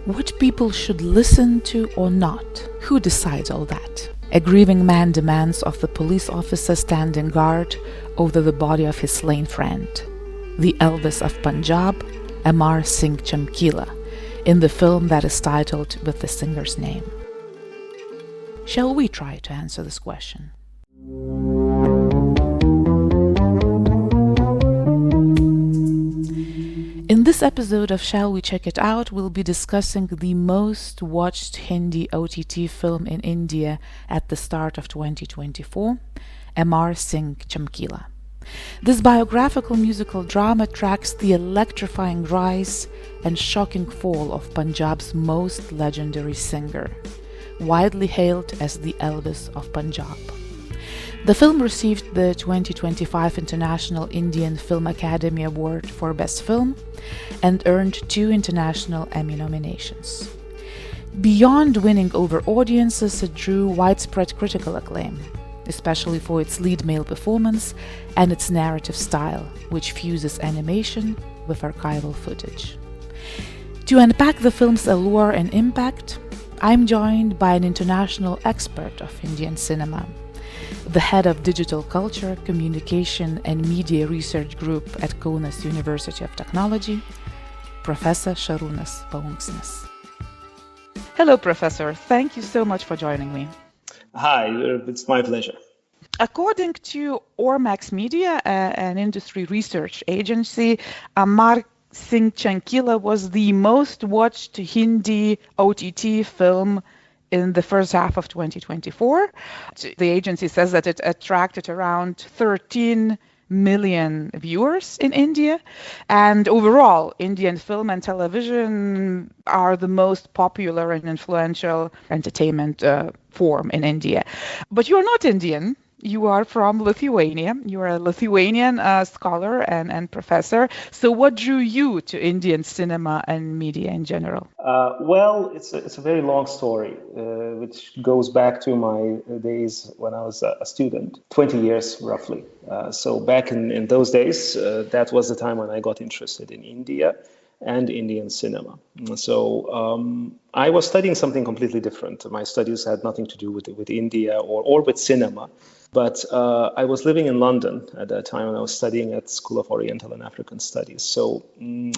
What people should listen to or not? Who decides all that? A grieving man demands of the police officer standing guard over the body of his slain friend, the Elvis of Punjab, Amar Singh Chamkila, in the film that is titled with the singer's name. Shall we try to answer this question? In this episode of Shall We Check It Out, we'll be discussing the most watched Hindi OTT film in India at the start of 2024, Amar Singh Chamkila. This biographical musical drama tracks the electrifying rise and shocking fall of Punjab's most legendary singer, widely hailed as the Elvis of Punjab. The film received the 2025 International Indian Film Academy Award for Best Film and earned 2 international Emmy nominations. Beyond winning over audiences, it drew widespread critical acclaim, especially for its lead male performance and its narrative style, which fuses animation with archival footage. To unpack the film's allure and impact, I'm joined by an international expert of Indian cinema, the head of Digital Culture, Communication and Media Research Group at Kaunas University of Technology, Professor Šarūnas Paunksnis. Hello, Professor. Thank you so much for joining me. Hi, it's my pleasure. According to Ormax Media, an industry research agency, Amar Singh Chamkila was the most watched Hindi OTT film in the first half of 2024. The agency says that it attracted around 13 million viewers in India. And overall, Indian film and television are the most popular and influential entertainment form in India. But you're not Indian. You are from Lithuania. You are a Lithuanian scholar and professor. So what drew you to Indian cinema and media in general? Well, it's a very long story, which goes back to my days when I was a student, 20 years roughly. So back in those days, that was the time when I got interested in India and Indian cinema. So I was studying something completely different. My studies had nothing to do with India or with cinema. But I was living in London at that time, and I was studying at School of Oriental and African Studies. So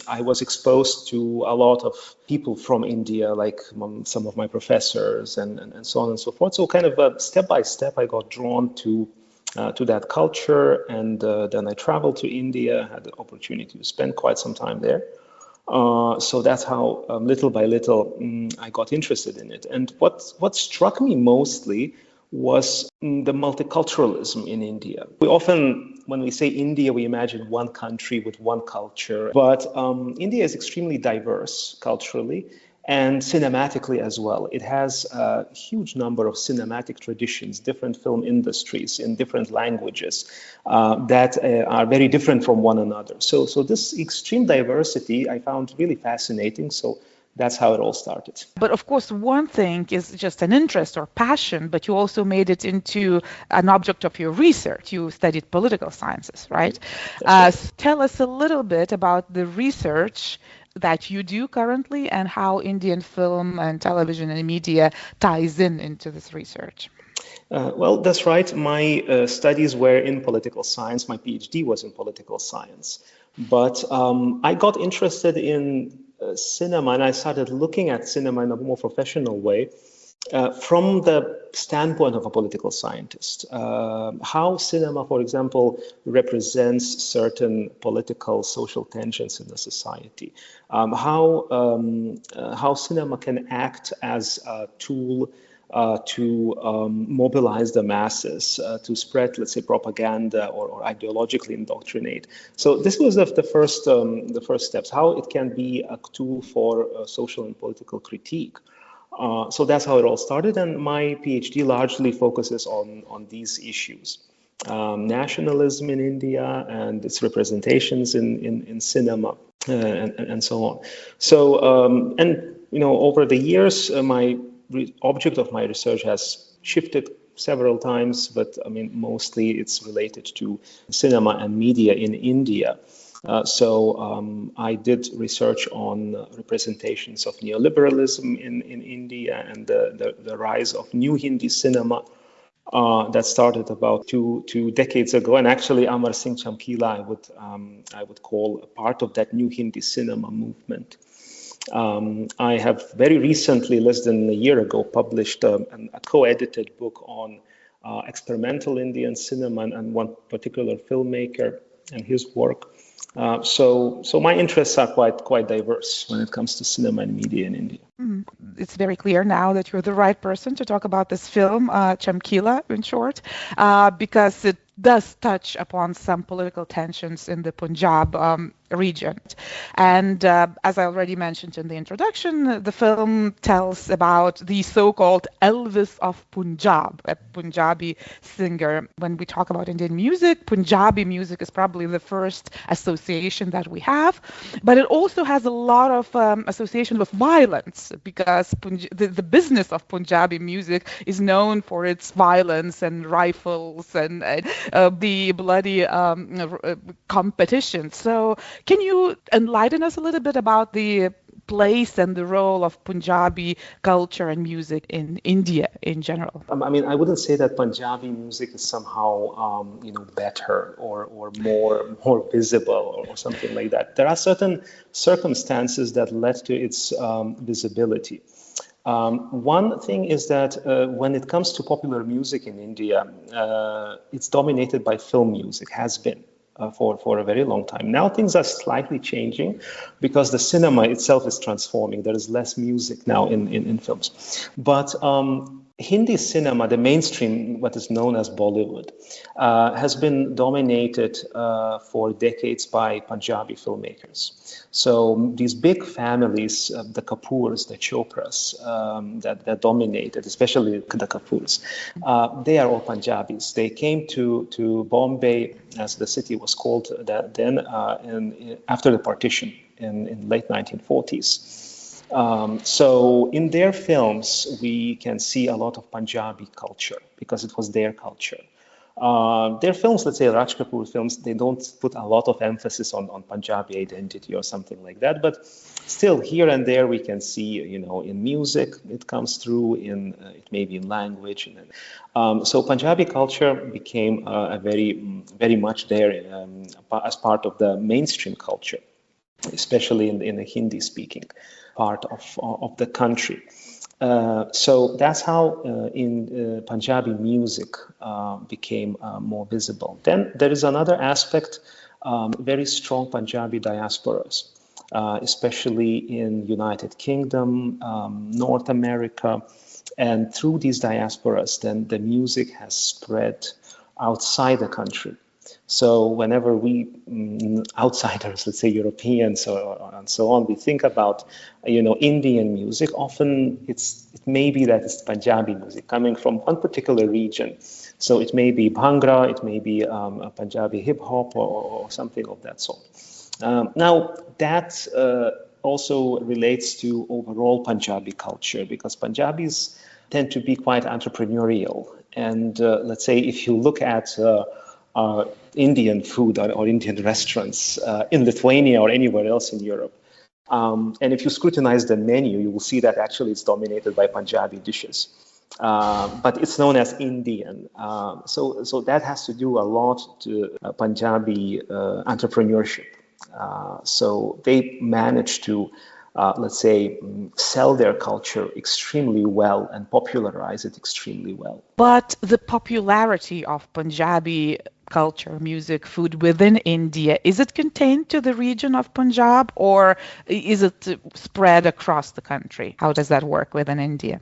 I was exposed to a lot of people from India, like some of my professors and so on and so forth. So kind of step by step, I got drawn to that culture. And then I traveled to India, had the opportunity to spend quite some time there. So that's how little by little I got interested in it. And what struck me mostly was the multiculturalism in India. We often, when we say India, we imagine one country with one culture, but India is extremely diverse culturally and cinematically as well. It has a huge number of cinematic traditions, different film industries in different languages that are very different from one another. So this extreme diversity I found really fascinating. So that's how it all started. But of course, one thing is just an interest or passion, but you also made it into an object of your research. You studied political sciences, right? Tell us a little bit about the research that you do currently and how Indian film and television and media ties into this research. Well, that's right. My studies were in political science. My PhD was in political science. But I got interested in cinema, and I started looking at cinema in a more professional way from the standpoint of a political scientist. How cinema, for example, represents certain political, social tensions in the society. How cinema can act as a tool to mobilize the masses, to spread, let's say, propaganda or ideologically indoctrinate. So this was the first steps, how it can be a tool for social and political critique. So that's how it all started, and my PhD largely focuses on these issues. Nationalism in India and its representations in cinema and so on. So, over the years, my object of my research has shifted several times, but mostly it's related to cinema and media in India. I did research on representations of neoliberalism in India and the rise of new Hindi cinema that started about two decades ago. And actually, Amar Singh Chamkila, I would call a part of that new Hindi cinema movement. I have very recently, less than a year ago, published a co-edited book on experimental Indian cinema and one particular filmmaker and his work. So my interests are quite diverse when it comes to cinema and media in India. It's very clear now that you're the right person to talk about this film, Chamkila, in short, because it does touch upon some political tensions in the Punjab region. And as I already mentioned in the introduction, the film tells about the so-called Elvis of Punjab, a Punjabi singer. When we talk about Indian music, Punjabi music is probably the first association that we have, but it also has a lot of association with violence, because the business of Punjabi music is known for its violence and rifles and the bloody competition. So can you enlighten us a little bit about the place and the role of Punjabi culture and music in India in general? I mean, I wouldn't say that Punjabi music is somehow, better or more visible or something like that. There are certain circumstances that led to its visibility. One thing is that when it comes to popular music in India, it's dominated by film music, has been for a very long time. Now things are slightly changing because the cinema itself is transforming. There is less music now in films. But Hindi cinema, the mainstream, what is known as Bollywood, has been dominated for decades by Punjabi filmmakers. So these big families, the Kapoors, the Chopras, that dominated, especially the Kapoors, they are all Punjabis. They came to Bombay, as the city was called then, after the partition in late 1940s. So in their films, we can see a lot of Punjabi culture because it was their culture. Their films, let's say Raj Kapoor films, they don't put a lot of emphasis on Punjabi identity or something like that. But still, here and there, we can see, in music, it comes through, it may be in language. So Punjabi culture became very much there as part of the mainstream culture, especially in the Hindi-speaking part of the country. So that's how in Punjabi music became more visible. Then there is another aspect, very strong Punjabi diasporas, especially in United Kingdom, North America. And through these diasporas, then the music has spread outside the country. So whenever we outsiders, let's say Europeans and so on, we think about Indian music, often it may be that it's Punjabi music coming from one particular region. So it may be Bhangra, it may be a Punjabi hip hop or something of that sort. Now that also relates to overall Punjabi culture, because Punjabis tend to be quite entrepreneurial. And let's say if you look at Indian food or Indian restaurants in Lithuania or anywhere else in Europe. And if you scrutinize the menu, you will see that actually it's dominated by Punjabi dishes. But it's known as Indian. So that has to do a lot to Punjabi entrepreneurship. So they managed to, let's say, sell their culture extremely well and popularize it extremely well. But the popularity of Punjabi culture, music, food within India, is it contained to the region of Punjab, or is it spread across the country? How does that work within India?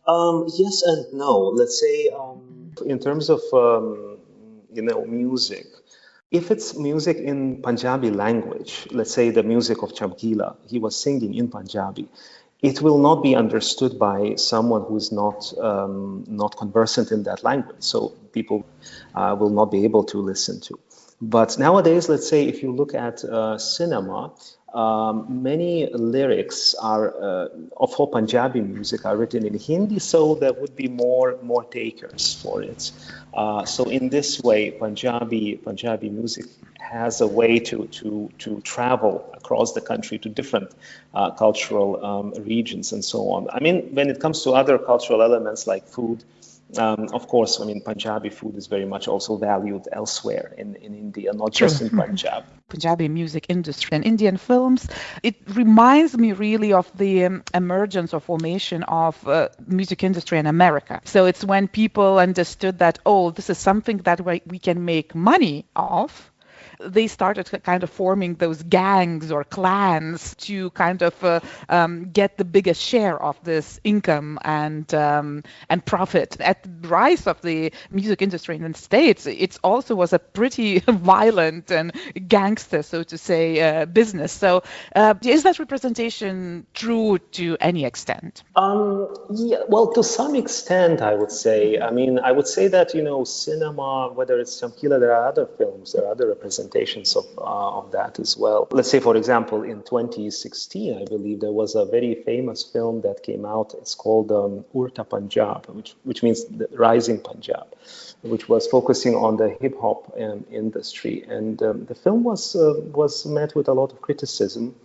Yes and no. Let's say in terms of music, if it's music in Punjabi language, let's say the music of Chamkila, he was singing in Punjabi, it will not be understood by someone who is not conversant in that language. So people will not be able to listen to. But nowadays, let's say if you look at cinema, many lyrics are of all Punjabi music are written in Hindi, so there would be more takers for it. So in this way, Punjabi music has a way to travel across the country to different cultural regions and so on. I mean, when it comes to other cultural elements like food, of course, I mean, Punjabi food is very much also valued elsewhere in India, not just in Punjab. Punjabi music industry and Indian films, it reminds me really of the emergence or formation of music industry in America. So it's when people understood that, oh, this is something that we can make money of. They started kind of forming those gangs or clans to kind of get the biggest share of this income and profit. At the rise of the music industry in the States, it also was a pretty violent and gangster, so to say, business. So is that representation true to any extent? Yeah, well, to some extent, I would say. I mean, I would say that, cinema, whether it's Chamkila, there are other films, there are other representations of that as well. Let's say, for example, in 2016, I believe there was a very famous film that came out. It's called Urta Punjab, which means the rising Punjab, which was focusing on the hip hop industry. And the film was met with a lot of criticism.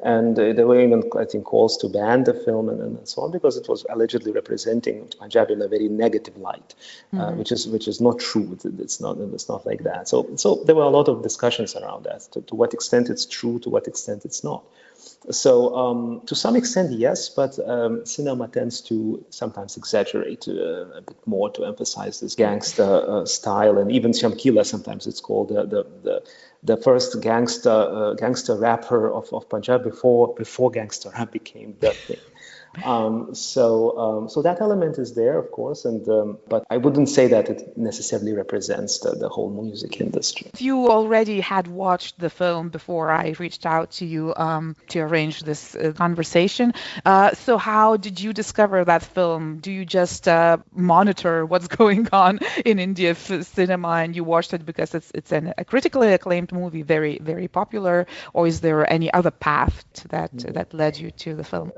And there were even, I think, calls to ban the film and so on, because it was allegedly representing Punjab in a very negative light, which is not true. It's not like that. So there were a lot of discussions around that, to what extent it's true, to what extent it's not. So to some extent, yes, but cinema tends to sometimes exaggerate a bit more to emphasize this gangster style, and even Chamkila, sometimes it's called the first gangster rapper of Punjab before gangster rap became the thing. So that element is there, of course, but I wouldn't say that it necessarily represents the whole music industry. You already had watched the film before I reached out to you to arrange this conversation. So how did you discover that film? Do you just monitor what's going on in Indian cinema and you watched it because it's a critically acclaimed movie, very, very popular, or is there any other path that led you to the film?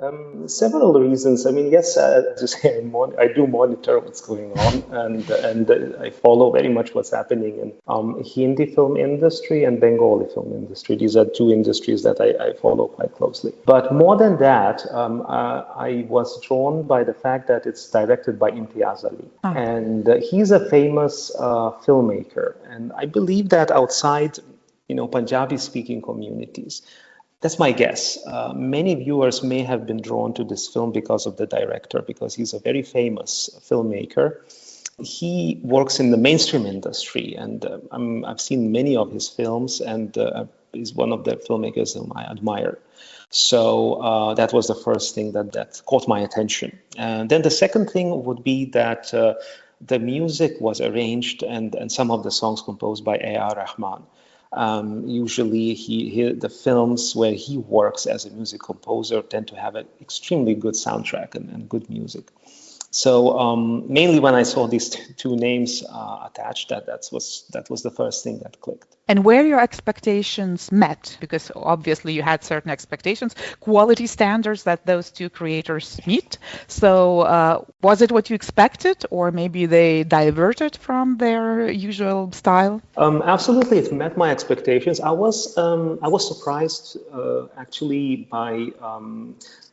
Several reasons. I mean, yes, as you say, I do monitor what's going on, and I follow very much what's happening in Hindi film industry and Bengali film industry. These are two industries that I follow quite closely. But more than that, I was drawn by the fact that it's directed by Imtiaz Ali, and he's a famous filmmaker, and I believe that outside, Punjabi-speaking communities, that's my guess. Many viewers may have been drawn to this film because of the director, because he's a very famous filmmaker. He works in the mainstream industry, and I've seen many of his films, and he's one of the filmmakers whom I admire. So that was the first thing that caught my attention. And then the second thing would be that the music was arranged and some of the songs composed by A.R. Rahman. Usually the films where he works as a music composer tend to have an extremely good soundtrack and good music. So mainly when I saw these two names attached, that was the first thing that clicked. And were your expectations met? Because obviously you had certain expectations, quality standards that those two creators meet. So was it what you expected, or maybe they diverted from their usual style? Absolutely, it met my expectations. I was surprised actually by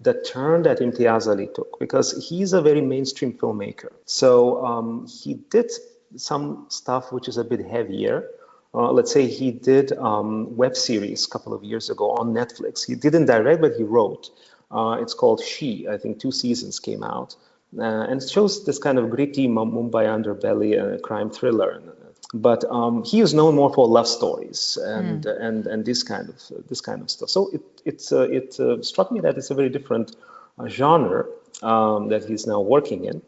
the turn that Imtiaz Ali took, because he's a very mainstream filmmaker. So he did some stuff which is a bit heavier. Let's say he did web series a couple of years ago on Netflix. He didn't direct, but he wrote. It's called She. I think 2 seasons came out. And it shows this kind of gritty Mumbai underbelly crime thriller. But he is known more for love stories and this kind of stuff. So it struck me that it's a very different genre that he's now working in.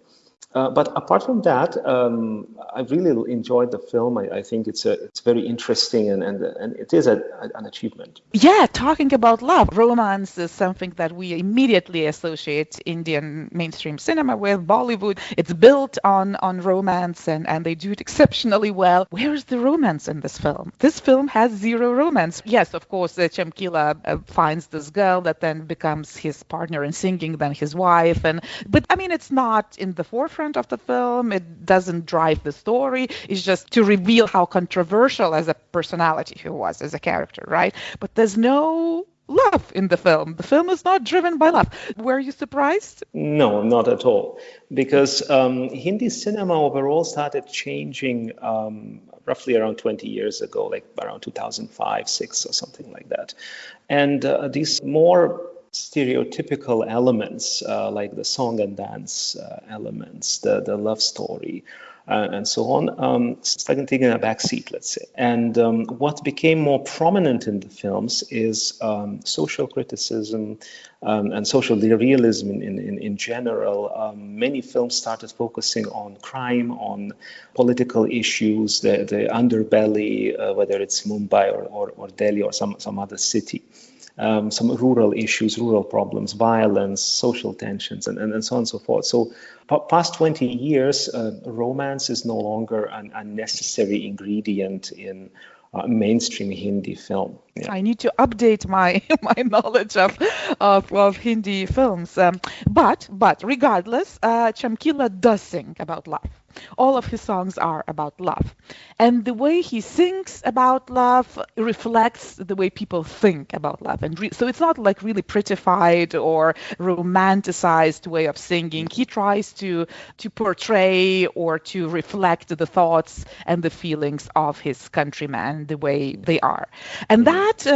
But apart from that, I really enjoyed the film. I think it's very interesting and it is an achievement. Yeah, talking about love, romance is something that we immediately associate Indian mainstream cinema with. Bollywood, it's built on romance and they do it exceptionally well. Where is the romance in this film? This film has zero romance. Yes, of course, Chamkila finds this girl that then becomes his partner in singing, then his wife. But I mean, it's not in the forefront of the film. It doesn't drive the story. It's just to reveal how controversial as a personality he was, as a character, right? But there's no love in the film. The film is not driven by love. Were you surprised? No, not at all. Because Hindi cinema overall started changing roughly around 20 years ago, like around 2005, 6 or something like that. And these more stereotypical elements like the song and dance elements, the love story, and so on, started taking a back seat, let's say. And what became more prominent in the films is social criticism and social realism in general. Many films started focusing on crime, on political issues, the underbelly, whether it's Mumbai or Delhi or some other city. Some rural issues, rural problems, violence, social tensions, and so on and so forth. So past 20 years, romance is no longer an unnecessary ingredient in mainstream Hindi film. Yeah. I need to update my knowledge of Hindi films. But regardless, Chamkila does sing about love. All of his songs are about love. And the way he sings about love reflects the way people think about love. And so it's not like really prettified or romanticized way of singing. He tries to portray or to reflect the thoughts and the feelings of his countrymen the way they are. And that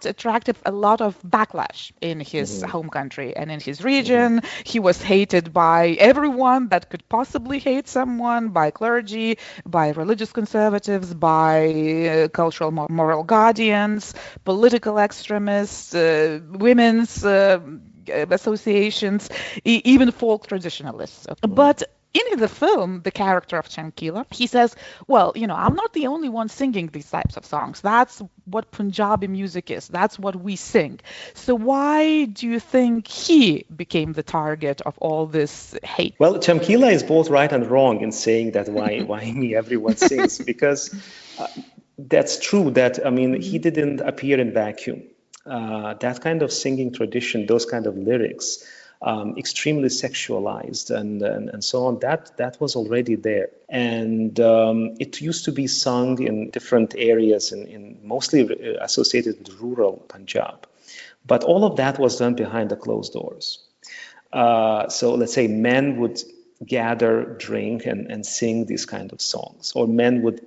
attracted a lot of backlash in his home country and in his region. He was hated by everyone that could possibly hate someone, by clergy, by religious conservatives, by cultural moral guardians, political extremists, women's associations, even folk traditionalists. But in the film, the character of Chamkila, he says, well, I'm not the only one singing these types of songs. That's what Punjabi music is. That's what we sing. So why do you think he became the target of all this hate? Well, Chamkila is both right and wrong in saying that why me, everyone sings, because that's true that, he didn't appear in vacuum. That kind of singing tradition, those kind of lyrics, extremely sexualized and so on, that was already there. And it used to be sung in different areas, in mostly associated with rural Punjab. But all of that was done behind the closed doors. So let's say men would gather, drink, and sing these kind of songs, or men would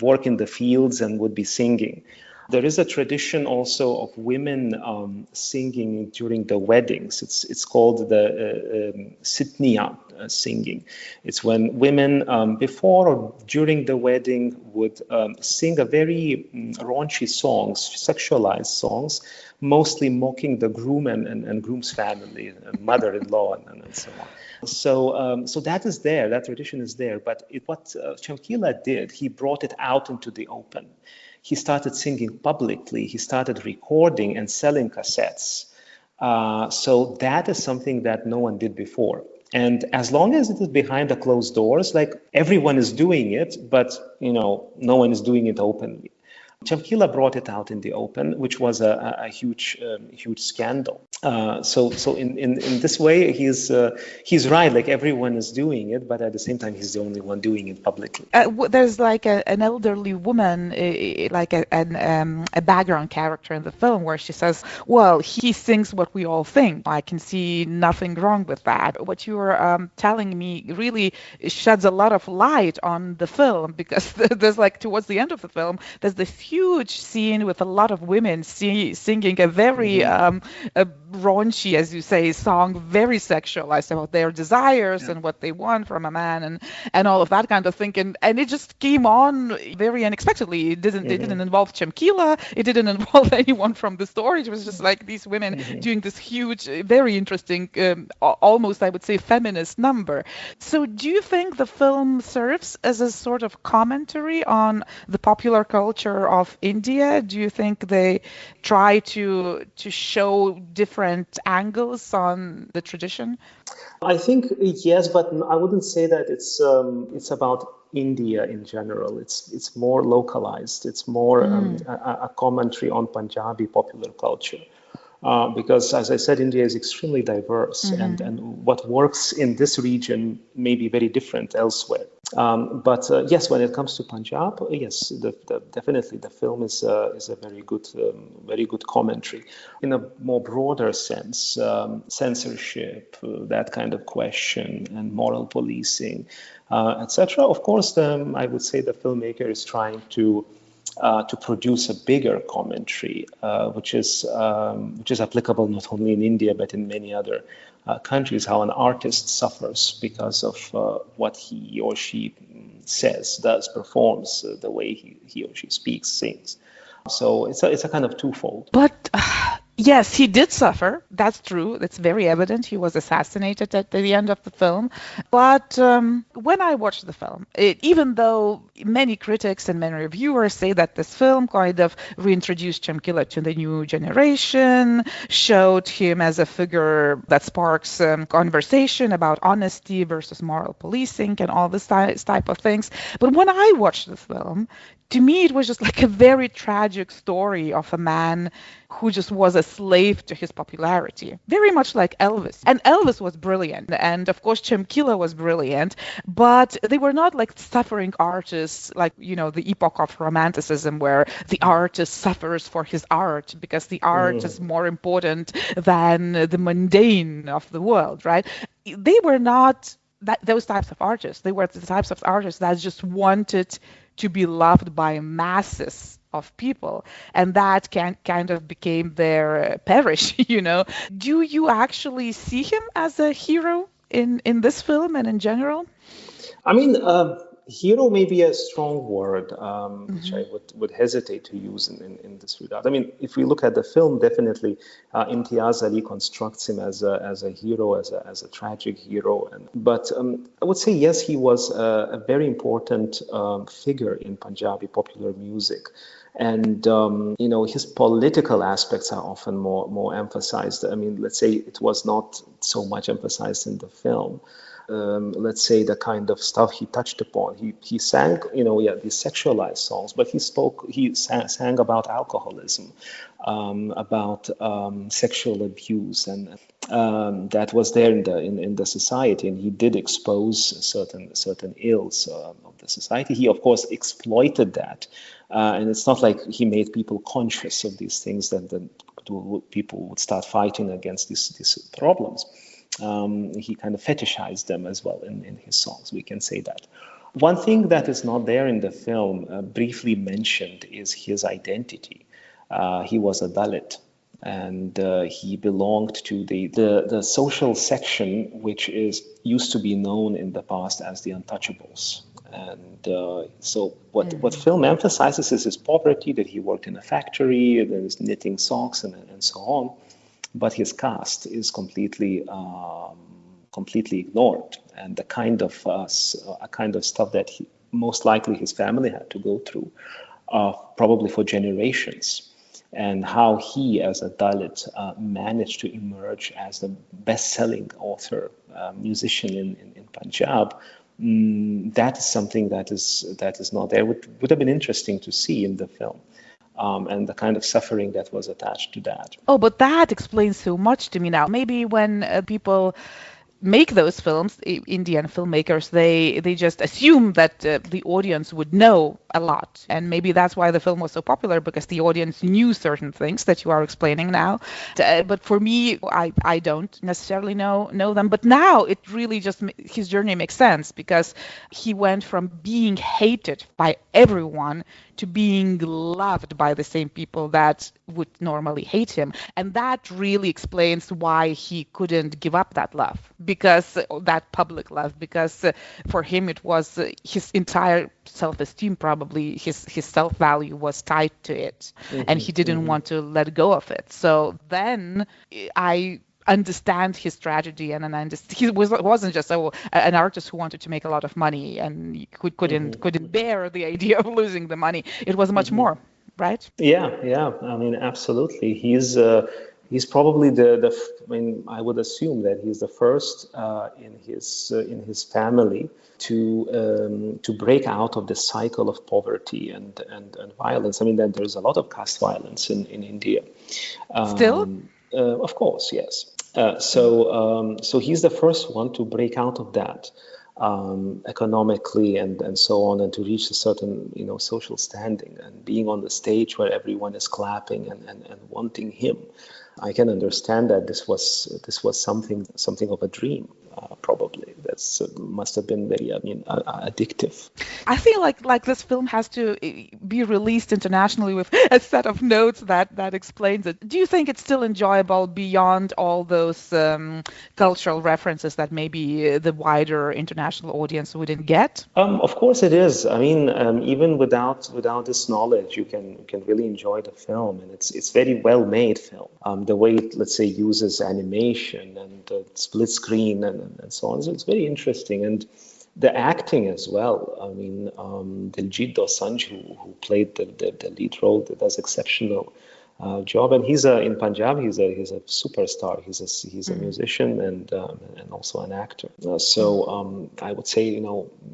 work in the fields and would be singing. There is a tradition also of women singing during the weddings. It's called the Sitniya singing. It's when women before or during the wedding would sing a very raunchy songs, sexualized songs, mostly mocking the groom and groom's family, and mother-in-law, and so on. So that is there, that tradition is there. But what Chamkila did, he brought it out into the open. He started singing publicly. He started recording and selling cassettes. So that is something that no one did before. And as long as it is behind the closed doors, like everyone is doing it, but no one is doing it openly. Chamkila brought it out in the open, which was a huge scandal. So in this way, he's right. Like everyone is doing it, but at the same time, he's the only one doing it publicly. There's like an elderly woman, like a background character in the film, where she says, "Well, he sings what we all think. I can see nothing wrong with that." What you're telling me really sheds a lot of light on the film, because there's like towards the end of the film, there's this huge scene with a lot of women singing a very raunchy, as you say, song, very sexualized about their desires and what they want from a man and all of that kind of thing. And it just came on very unexpectedly. It didn't involve Chamkila. It didn't involve anyone from the story. It was just like these women doing this huge, very interesting, almost, I would say, feminist number. So do you think the film serves as a sort of commentary on the popular culture of India? Do you think they try to show different angles on the tradition? I think yes, but I wouldn't say that it's about India in general. It's more localized. It's more a commentary on Punjabi popular culture. Because, as I said, India is extremely diverse, and what works in this region may be very different elsewhere. But yes, when it comes to Punjab, yes, definitely the film is a very good commentary. In a more broader sense, censorship, that kind of question, and moral policing, etc. Of course, I would say the filmmaker is trying to produce a bigger commentary, which is applicable not only in India but in many other countries. How an artist suffers because of what he or she says, does, performs, the way he or she speaks, sings. So it's a kind of twofold. But yes, he did suffer. That's true. It's very evident. He was assassinated at the end of the film. But when I watched the film, even though many critics and many reviewers say that this film kind of reintroduced Chamkila to the new generation, showed him as a figure that sparks conversation about honesty versus moral policing and all this type of things. But when I watched the film, to me, it was just like a very tragic story of a man who just was a slave to his popularity, very much like Elvis. And Elvis was brilliant, and of course Chamkila was brilliant, but they were not like suffering artists, like, you know, the epoch of romanticism where the artist suffers for his art because the art is more important than the mundane of the world, right? They were not those types of artists. They were the types of artists that just wanted to be loved by masses of people, and that kind of became their parish, you know. Do you actually see him as a hero in this film and in general? I mean, hero may be a strong word, which I would hesitate to use in this regard. I mean, if we look at the film, definitely Imtiaz Ali constructs him as a hero, as a tragic hero. But I would say, yes, he was a very important figure in Punjabi popular music. And, you know, his political aspects are often more emphasized. I mean, let's say it was not so much emphasized in the film. Let's say the kind of stuff he touched upon. He sang, you know, these sexualized songs, but he sang about alcoholism, about sexual abuse, and that was there in the society, and he did expose certain ills of the society. He, of course, exploited that, and it's not like he made people conscious of these things that people would start fighting against these problems. He kind of fetishized them as well in his songs, we can say that. One thing that is not there in the film, briefly mentioned, is his identity. He was a Dalit, and he belonged to the social section which used to be known in the past as the untouchables. And so what film emphasizes is his poverty, that he worked in a factory, there's knitting socks and so on. But his caste is completely ignored, and the kind of stuff that most likely his family had to go through, probably for generations, and how he, as a Dalit, managed to emerge as the best-selling author, musician in Punjab. That is something that is not there. Would have been interesting to see in the film. And the kind of suffering that was attached to that. Oh, but that explains so much to me now. Maybe when people make those films, Indian filmmakers, they just assume that the audience would know a lot. And maybe that's why the film was so popular, because the audience knew certain things that you are explaining now. But for me, I don't necessarily know them. But now it really just, his journey makes sense, because he went from being hated by everyone to being loved by the same people that would normally hate him. And that really explains why he couldn't give up that love, because that public love, because for him it was his entire self-esteem, probably his self-value was tied to it, and he didn't want to let go of it. So then I understand his tragedy, and he wasn't just an artist who wanted to make a lot of money and couldn't bear the idea of losing the money. It was much more, right? Yeah. I mean, absolutely. He's probably I mean, I would assume that he's the first in his family to break out of the cycle of poverty and violence. I mean, that there's a lot of caste violence in India. Still? Of course, yes. So he's the first one to break out of that economically and so on, and to reach a certain social standing, and being on the stage where everyone is clapping and wanting him. I can understand that this was something of a dream. Probably that's must have been very addictive. I feel like this film has to be released internationally with a set of notes that explains it. Do you think it's still enjoyable beyond all those cultural references that maybe the wider international audience wouldn't get? Of course it is. I mean, even without this knowledge, you can really enjoy the film, and it's very well made film. The way it, let's say, uses animation and split screen and so on. So it's very interesting, and the acting as well. I mean, Diljit Dosanjh, who played the lead role, does exceptional job, and he's in Punjab. He's a superstar. He's a musician and also an actor. So I would say,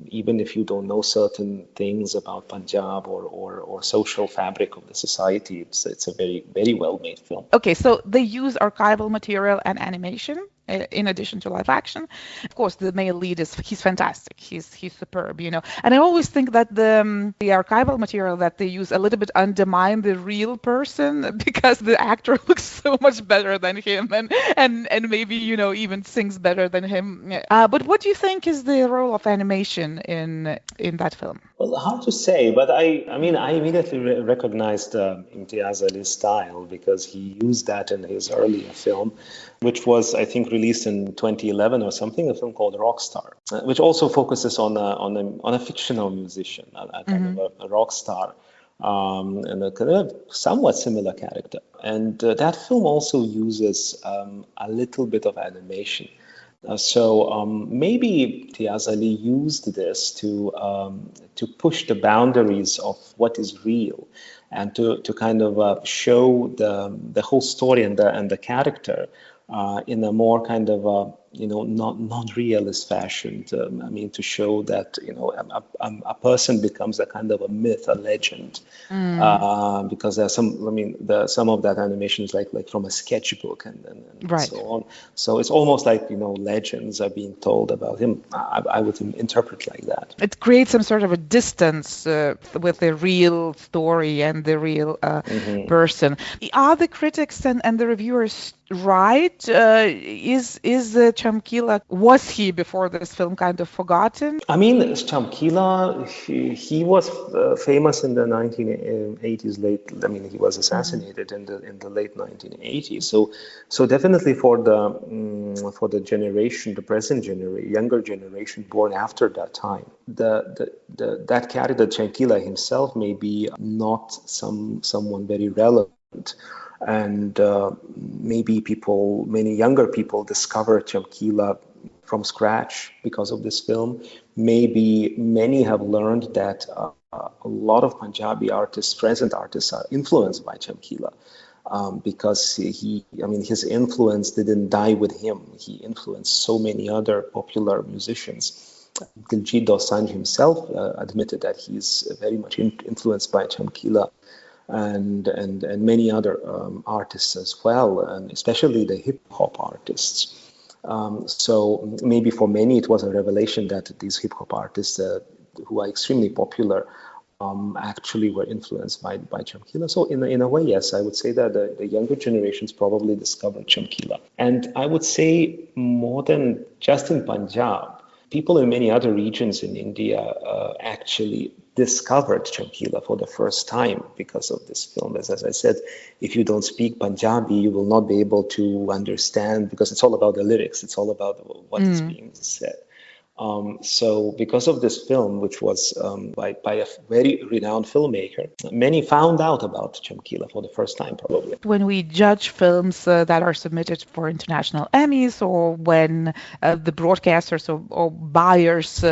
even if you don't know certain things about Punjab or social fabric of the society, it's a very, very well made film. Okay, so they use archival material and animation in addition to live action. Of course, the male lead he's fantastic. He's superb, And I always think that the archival material that they use a little bit undermine the real person, because the actor looks so much better than him and maybe, even sings better than him. But what do you think is the role of animation in that film? Well, hard to say, but I immediately recognized Imtiaz Ali's style, because he used that in his earlier film, which was, I think, released in 2011 or something, a film called Rockstar, which also focuses on a fictional musician, a kind of a rock star, and a kind of somewhat similar character. And that film also uses a little bit of animation. So maybe Imtiaz Ali used this to push the boundaries of what is real, and to kind of show the whole story and the character in a more kind of not realist fashion. To show that a person becomes a kind of a myth, a legend, because there's some of that animation is like from a sketchbook and right. so on. So it's almost like legends are being told about him. I would interpret like that. It creates some sort of a distance with the real story and the real person. Are the critics and the reviewers right? Is Chamkila, was he before this film kind of forgotten? I mean, Chamkila, he was famous in the 1980s. He was assassinated in the late 1980s. So definitely for the generation, the present generation, younger generation born after that time, that character Chamkila himself may be not someone very relevant. And maybe many younger people discover Chamkila from scratch because of this film. Maybe many have learned that a lot of Punjabi present artists are influenced by Chamkila, because his influence didn't die with him. He influenced so many other popular musicians. Diljit Dosanjh himself admitted that he's very much influenced by Chamkila. And many other artists as well, and especially the hip hop artists. So maybe for many it was a revelation that these hip hop artists, who are extremely popular, actually were influenced by Chamkila. So in a way, yes, I would say that the younger generations probably discovered Chamkila. And I would say more than just in Punjab, people in many other regions in India actually discovered Chamkila for the first time because of this film. As I said, if you don't speak Punjabi, you will not be able to understand, because it's all about the lyrics. It's all about what is being said. So because of this film, which was by a very renowned filmmaker, many found out about Chamkila for the first time, probably. When we judge films that are submitted for international Emmys, or when the broadcasters or buyers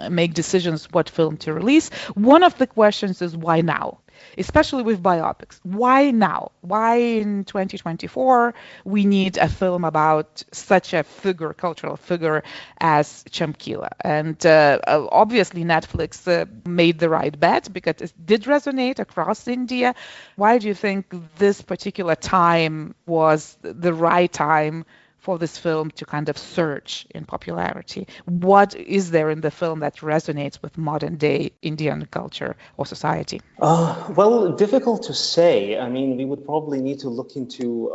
make decisions what film to release, one of the questions is why now? Especially with biopics. Why now? Why in 2024 we need a film about such a figure, cultural figure as Chamkila? And obviously Netflix made the right bet because it did resonate across India. Why do you think this particular time was the right time for this film to kind of surge in popularity? What is there in the film that resonates with modern day Indian culture or society? Well, difficult to say. I mean, we would probably need to look into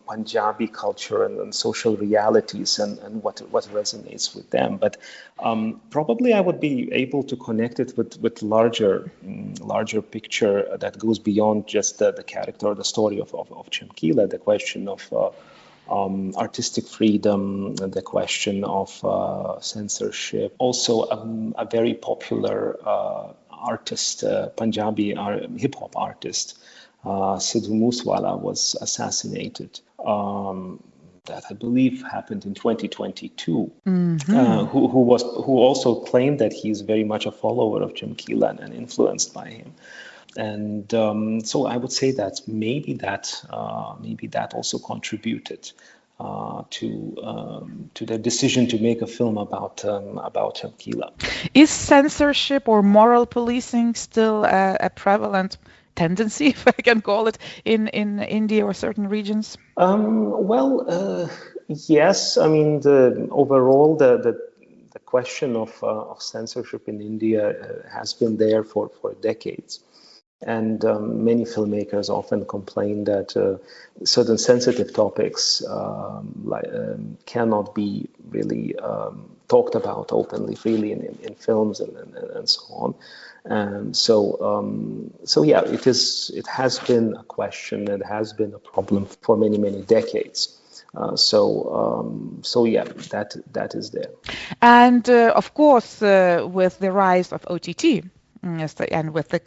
Punjabi culture and social realities and what resonates with them. But probably I would be able to connect it with larger picture that goes beyond just the character or the story of Chamkila, the question of artistic freedom, the question of censorship. Also, a very popular artist, Punjabi hip-hop artist, Sidhu Moosewala, was assassinated. That I believe happened in 2022. Who also claimed that he's very much a follower of Chamkila and influenced by him. And so I would say that maybe that also contributed to their decision to make a film about Chamkila. Is censorship or moral policing still a prevalent tendency, if I can call it, in India or certain regions? Yes. I mean, the question of censorship in India has been there for decades. And many filmmakers often complain that certain sensitive topics cannot be really talked about openly, freely in films and so on. So yeah, it has been a question. It has been a problem for many decades. So yeah, that is there. And of course, with the rise of OTT. Yes, and with the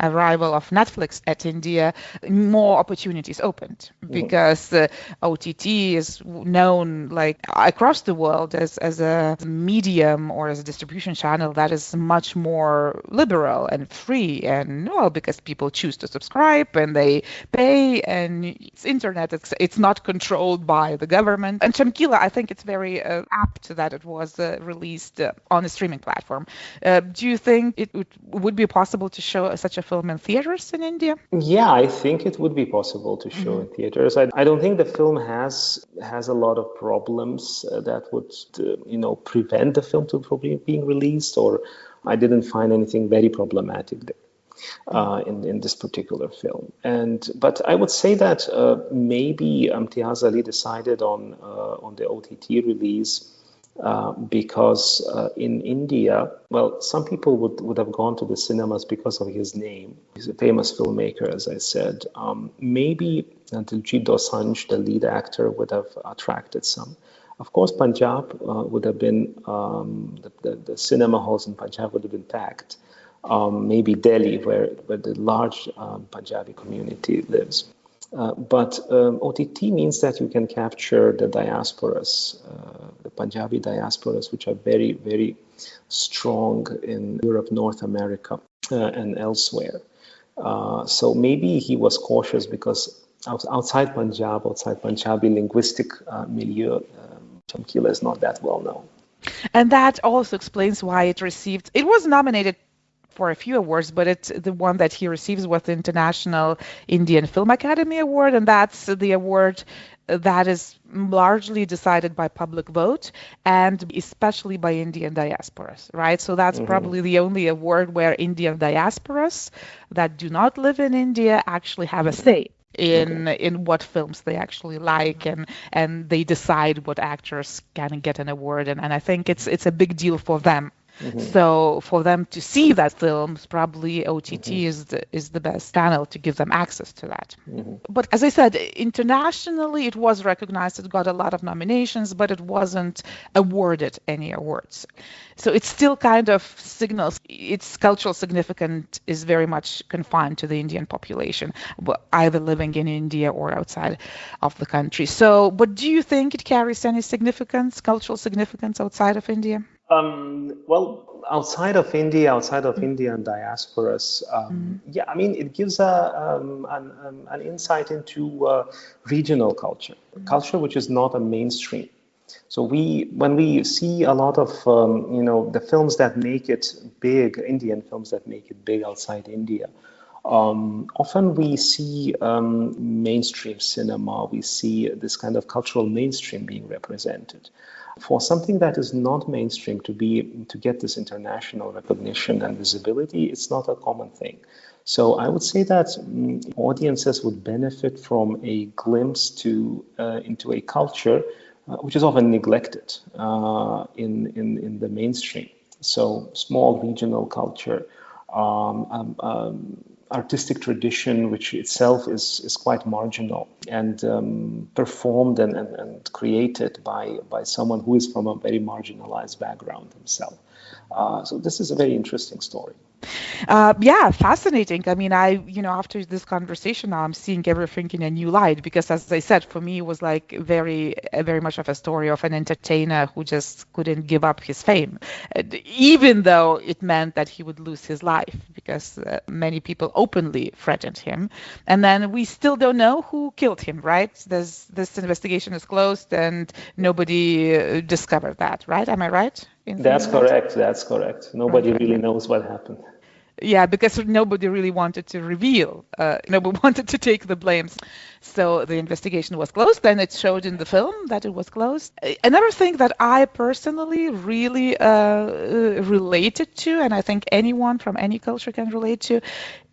arrival of Netflix at India, more opportunities opened because OTT is known like across the world as a medium or as a distribution channel that is much more liberal and free, and because people choose to subscribe and they pay, and it's internet. It's not controlled by the government. And Chamkila, I think it's very apt that it was released on a streaming platform. Do you think it would be possible to show such a film in theaters in India? Yeah, I think it would be possible to show in theaters. I don't think the film has a lot of problems that would prevent the film from being released, or I didn't find anything very problematic there in this particular film. But I would say that maybe Imtiaz Ali decided on the OTT release because in India, some people would have gone to the cinemas because of his name. He's a famous filmmaker, as I said. Maybe Diljit Dosanjh, the lead actor, would have attracted some. Of course, Punjab would have been, the cinema halls in Punjab would have been packed. Maybe Delhi, where the large Punjabi community lives. But OTT means that you can capture the diasporas, the Punjabi diasporas, which are very, very strong in Europe, North America, and elsewhere. So maybe he was cautious because outside Punjabi linguistic milieu, Chamkila is not that well known. And that also explains why it was nominated for a few awards, but it's the one that he receives with the International Indian Film Academy Award, and that's the award that is largely decided by public vote and especially by Indian diasporas, right? So that's probably the only award where Indian diasporas that do not live in India actually have a say in what films they actually like, and they decide what actors can get an award, and I think it's a big deal for them So for them to see that film, probably OTT is the best channel to give them access to that. But as I said, internationally it was recognized. It got a lot of nominations, but it wasn't awarded any awards. So it still kind of signals its cultural significance is very much confined to the Indian population, either living in India or outside of the country. So, but do you think it carries any significance, cultural significance outside of India? Well, outside of India and diasporas, yeah, I mean, it gives an insight into regional culture which is not a mainstream. So when we see a lot of the films that make it big, Indian films that make it big outside India, often we see mainstream cinema. We see this kind of cultural mainstream being represented. For something that is not mainstream to get this international recognition and visibility, it's not a common thing. So I would say that audiences would benefit from a glimpse into a culture which is often neglected in the mainstream. So small regional culture, artistic tradition, which itself is quite marginal and performed and created by someone who is from a very marginalized background himself. So this is a very interesting story. Yeah, fascinating. I mean, after this conversation now, I'm seeing everything in a new light because, as I said, for me, it was like very much of a story of an entertainer who just couldn't give up his fame, even though it meant that he would lose his life because many people openly threatened him. And then we still don't know who killed him, right? This investigation is closed and nobody discovered that, right? Am I right? That's correct. That's correct. Nobody really knows what happened. Yeah, because nobody really wanted to reveal, nobody wanted to take the blames. So the investigation was closed, and it showed in the film that it was closed. Another thing that I personally really related to, and I think anyone from any culture can relate to,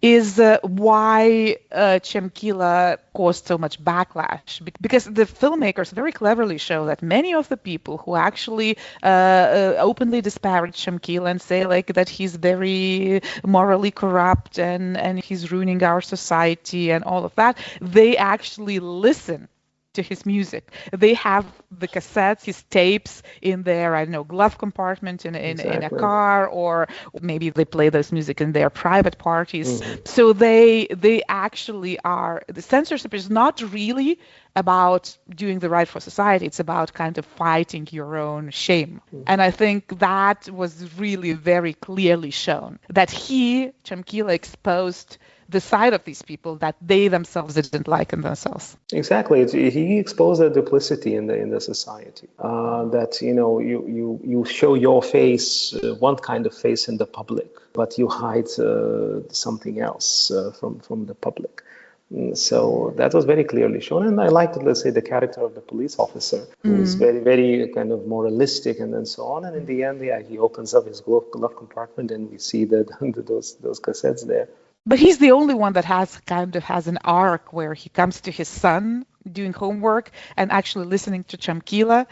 is why Chamkila caused so much backlash. Because the filmmakers very cleverly show that many of the people who actually openly disparage Chamkila and say like that he's very morally corrupt and he's ruining our society and all of that, they actually listen to his music. They have the cassettes, his tapes in their, I don't know, glove compartment in a car, or maybe they play this music in their private parties. So they actually are, the censorship is not really about doing the right for society. It's about kind of fighting your own shame. And I think that was really very clearly shown that Chamkila, exposed the side of these people that they themselves didn't like in themselves. Exactly. He exposed a duplicity in the society. That you show your face, one kind of face in the public, but you hide something else from the public. So that was very clearly shown, and I liked, let's say, the character of the police officer, who is very, very kind of moralistic, and then so on. And in the end, he opens up his glove compartment, and we see that those cassettes there. But he's the only one that has an arc where he comes to his son doing homework and actually listening to Chamkila,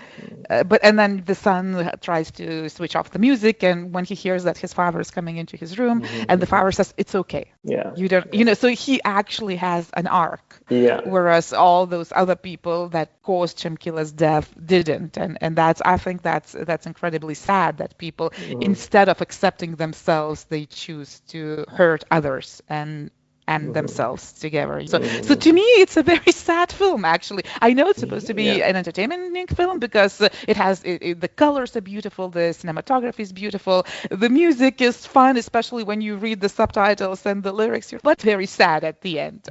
and then the son tries to switch off the music, and when he hears that his father is coming into his room, and the father says it's okay, you don't, so he actually has an arc, whereas all those other people that caused Chamkila's death didn't, and that's, I think that's incredibly sad that people, instead of accepting themselves, they choose to hurt others and themselves together. So to me, it's a very sad film, actually. I know it's supposed to be an entertainment film because it has the colors are beautiful, the cinematography is beautiful, the music is fun, especially when you read the subtitles and the lyrics. But very sad at the end.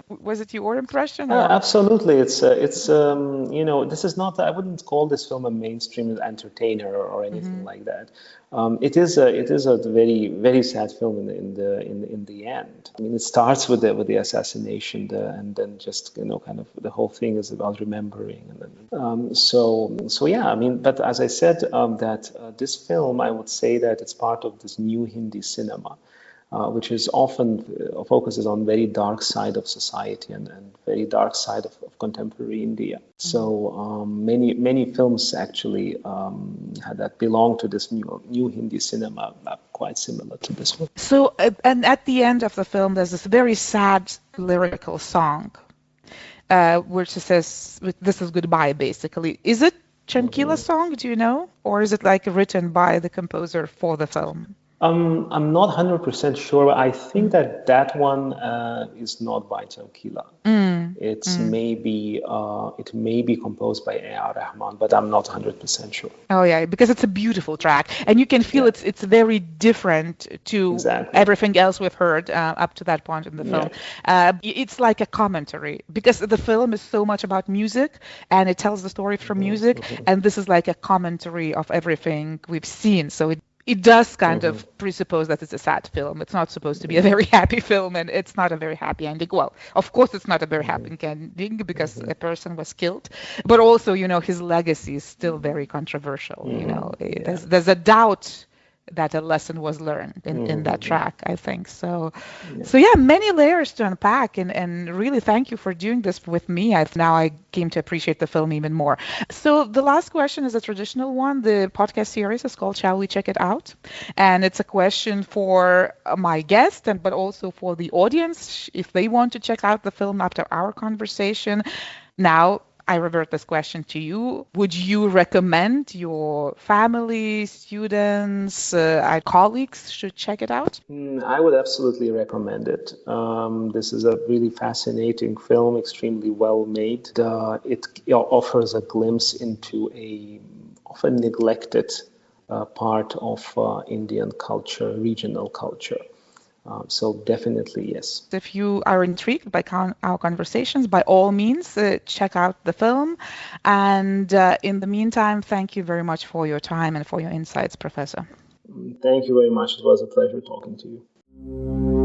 Was it your impression? Absolutely. It's this is not. I wouldn't call this film a mainstream entertainer or anything like that. It is a very, very sad film in the end. I mean, it starts with the assassination, and then just kind of the whole thing is about remembering, and then so yeah. I mean, but as I said, that this film, I would say that it's part of this new Hindi cinema. which is often focuses on very dark side of society and very dark side of contemporary India. So many films actually that belong to this new Hindi cinema are quite similar to this one. So, and at the end of the film, there's this very sad lyrical song, which says, "This is goodbye," basically. Is it Chamkila's song? Do you know, or is it like written by the composer for the film? I'm not 100% sure. I think that one is not by Chamkila. It may be composed by A.R. Rahman, but I'm not 100% sure. Oh yeah, because it's a beautiful track, and you can feel it's very different to everything else we've heard up to that point in the film. It's like a commentary, because the film is so much about music, and it tells the story through music, and this is like a commentary of everything we've seen. So it does kind of presuppose that it's a sad film. It's not supposed to be a very happy film, and it's not a very happy ending. Well, of course, it's not a very happy ending because a person was killed, but also, his legacy is still very controversial. There's a doubt that a lesson was learned in that track, I think. So many layers to unpack, and really thank you for doing this with me. Now I came to appreciate the film even more. So the last question is a traditional one. The podcast series is called Shall We Check It Out? And it's a question for my guest, but also for the audience, if they want to check out the film after our conversation. Now, I revert this question to you. Would you recommend your family, students, colleagues should check it out? I would absolutely recommend it. This is a really fascinating film, extremely well made. It offers a glimpse into a often neglected part of Indian culture, regional culture. So definitely, yes. If you are intrigued by our conversations, by all means, check out the film. And in the meantime, thank you very much for your time and for your insights, Professor. Thank you very much. It was a pleasure talking to you.